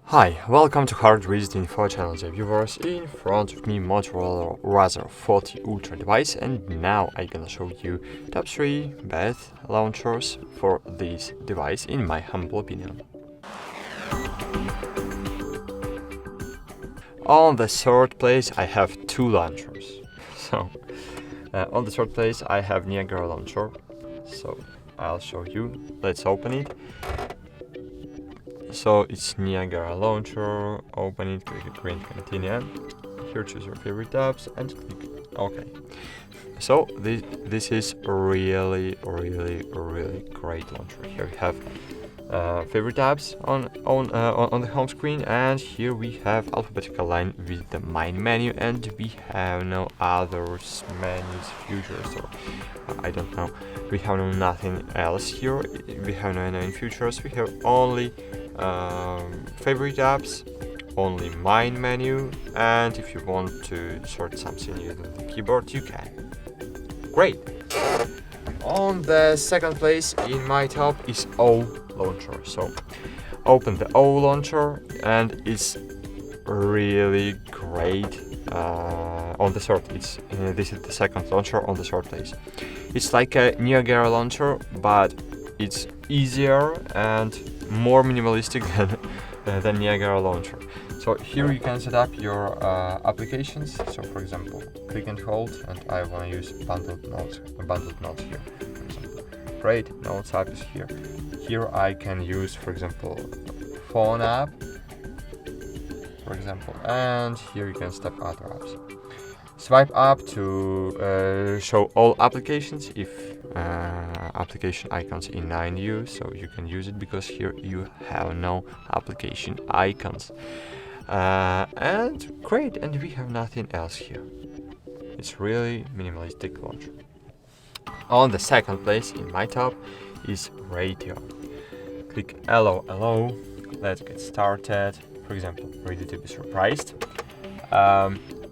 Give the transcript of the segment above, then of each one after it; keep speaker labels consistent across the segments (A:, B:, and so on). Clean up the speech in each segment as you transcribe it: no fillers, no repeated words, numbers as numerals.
A: Hi, welcome to HardReset.Info channel, dear viewers. In front of me Motorola Razr 40 Ultra device, and now I'm gonna show you top 3 best launchers for this device in my humble opinion. On the third place I have two launchers. On the third place I have Niagara launcher, so I'll show you. Let's open it. So it's Niagara launcher, open it, click green continue. Here choose your favorite tabs and click OK. So this is really great launcher. Here we have favorite tabs on the home screen, and here we have alphabetical line with the main menu, and we have no others menus, features, or I don't know. We have no nothing else here. We have no any features. We have only favorite apps, only main menu, and if you want to sort something using the keyboard, you can. Great! On the second place in my top is O launcher. So open the O launcher, and it's really great. On the third, this is the second launcher on the third place. It's like a Niagara launcher, but it's easier and more minimalistic than Niagara launcher. So here you can set up your applications. So for example, click and hold, and I want to use bundled notes here. For example, great, notes app is here. Here I can use, for example, phone app, for example, and here you can step other apps. Swipe up to show all applications if application icons in 9U, so you can use it because here you have no application icons. And great, and we have nothing else here. It's really minimalistic launcher. On the second place in my top is radio. Click hello, let's get started. For example, ready to be surprised.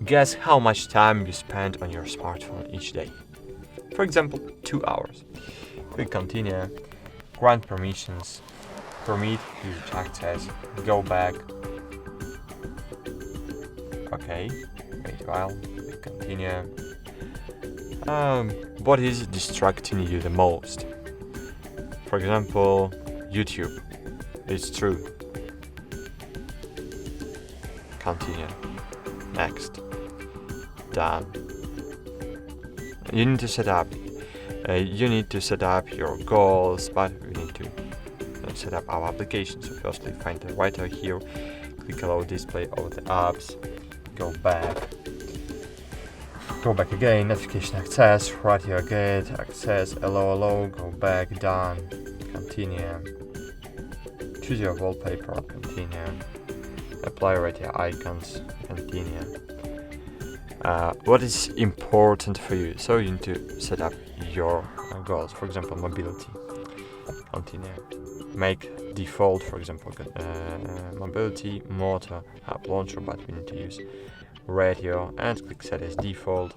A: Guess how much time you spend on your smartphone each day. For example, 2 hours. Click continue, grant permissions, permit usage access, go back. Okay, wait a while, click continue. What is distracting you the most? For example, YouTube. It's true. Continue. Next. Done. You need to set up. Your goals, but we need to set up our application. So firstly, find the writer here. Click allow display of the apps. Go back. Go back again. Notification access. Radio get access. Hello. Go back. Done. Continue. Choose your wallpaper. Continue. Apply radio icons. Continue. What is important for you? So you need to set up your goals. For example, mobility. Continue. Make default, for example, mobility, motor, app launcher, but we need to use radio, and click set as default.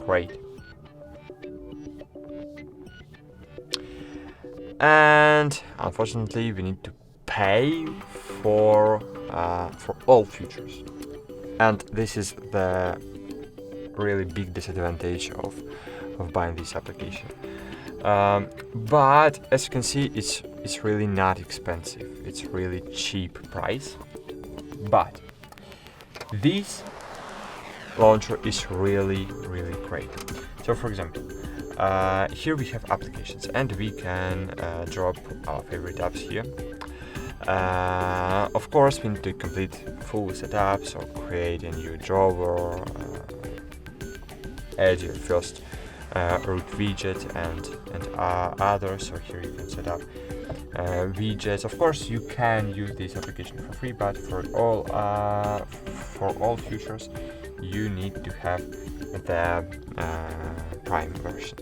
A: Great. And unfortunately, we need to pay for all features. And this is the really big disadvantage of buying this application. But as you can see, it's really not expensive. It's really cheap price. But this launcher is really great. So for example, here we have applications, and we can drop our favorite apps here. Of course, we need to complete full setup, so create a new drawer, add your first root widget and others. So here you can set up widgets. Of course, you can use this application for free, but for all features, you need to have the Prime version.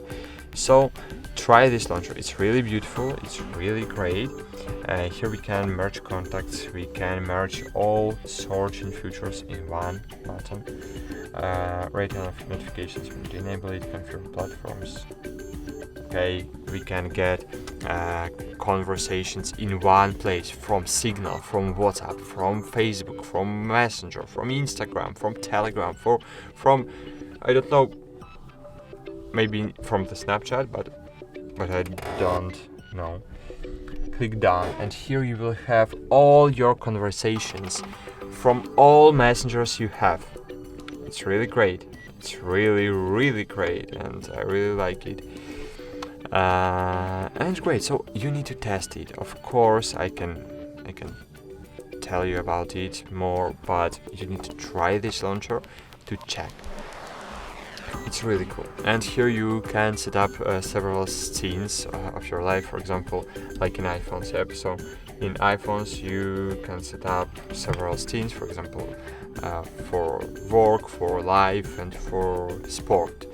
A: So try this launcher. It's really beautiful. It's really great. Here we can merge contacts. We can merge all searching features in one button. Radio notifications. We need to enable it. Confirm platforms. Okay, we can get conversations in one place, from Signal, from WhatsApp, from Facebook, from Messenger, from Instagram, from Telegram, from I don't know, maybe from the Snapchat, but I don't know. Click done, and here you will have all your conversations from all messengers you have. It's really great. It's really great, and I really like it. And it's great. So you need to test it. Of course, I can tell you about it more, but you need to try this launcher to check. It's really cool. And here you can set up several scenes of your life, for example, like in iPhones. Yep. So in iPhones you can set up several scenes, for example, for work, for life, and for sport.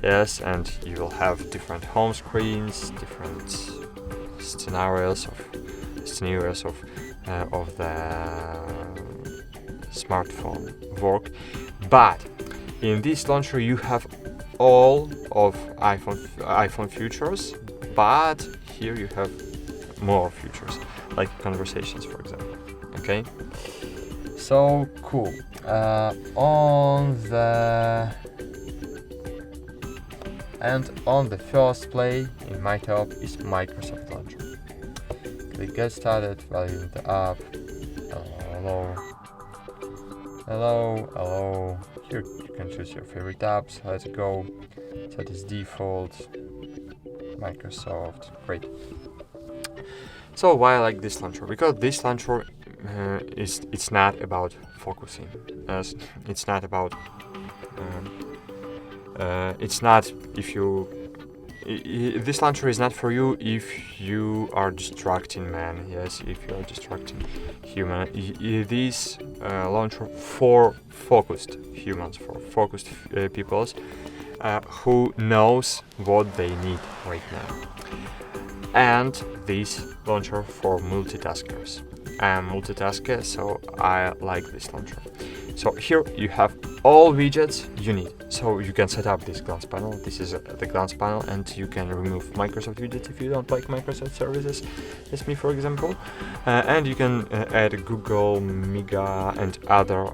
A: Yes, and you will have different home screens, different scenarios of the smartphone work. But in this launcher you have all of iPhone features, but here you have more features, like conversations, for example. Okay, so cool. On the first play in my top is Microsoft Launcher. Click Get Started, value the app. Hello. Here you can choose your favorite apps. Let's go. Set as default. Microsoft. Great. So why I like this launcher? Because this launcher it's not about focusing. It's not about. It's not if you. This launcher is not for you if you are distracting man. Yes, if you are distracting human. This launcher for focused humans, for focused peoples who knows what they need right now. And this launcher for multitaskers. I'm multitasker, so I like this launcher. So here you have all widgets you need. So you can set up this glance panel. This is the glance panel, and you can remove Microsoft widgets if you don't like Microsoft services, as me, for example. And you can add Google, Mega, and other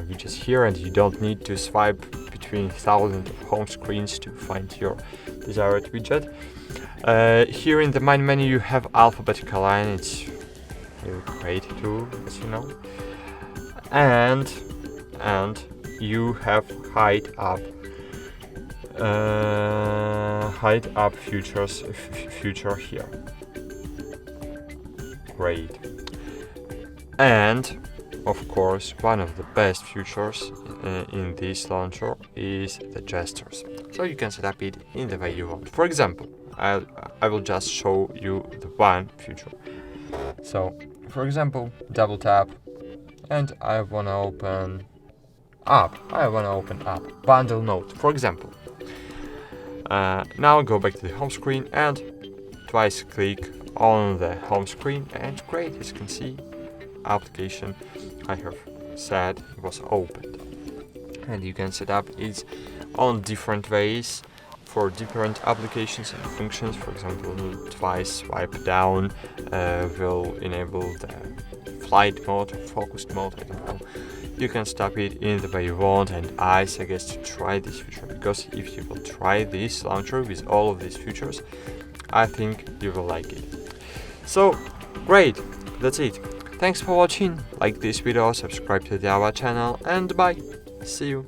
A: widgets here, and you don't need to swipe between thousands of home screens to find your desired widget. Here in the main menu you have alphabetical line. It's really great too, as you know. And you have hide up future here. Great. And of course, one of the best features in this launcher is the gestures. So you can set up it in the way you want. For example, I will just show you the one feature. So, for example, double tap, and I wanna open app. Bundle note, for example. Now go back to the home screen and twice click on the home screen, and great, as you can see, application I have said was opened. And you can set up it on different ways for different applications and functions. For example, twice swipe down will enable the flight mode or focused mode, I don't know. You can stop it in the way you want, and I suggest to try this feature, because if you will try this launcher with all of these features, I think you will like it. So, great, that's it. Thanks for watching, like this video, subscribe to our channel, and bye. See you.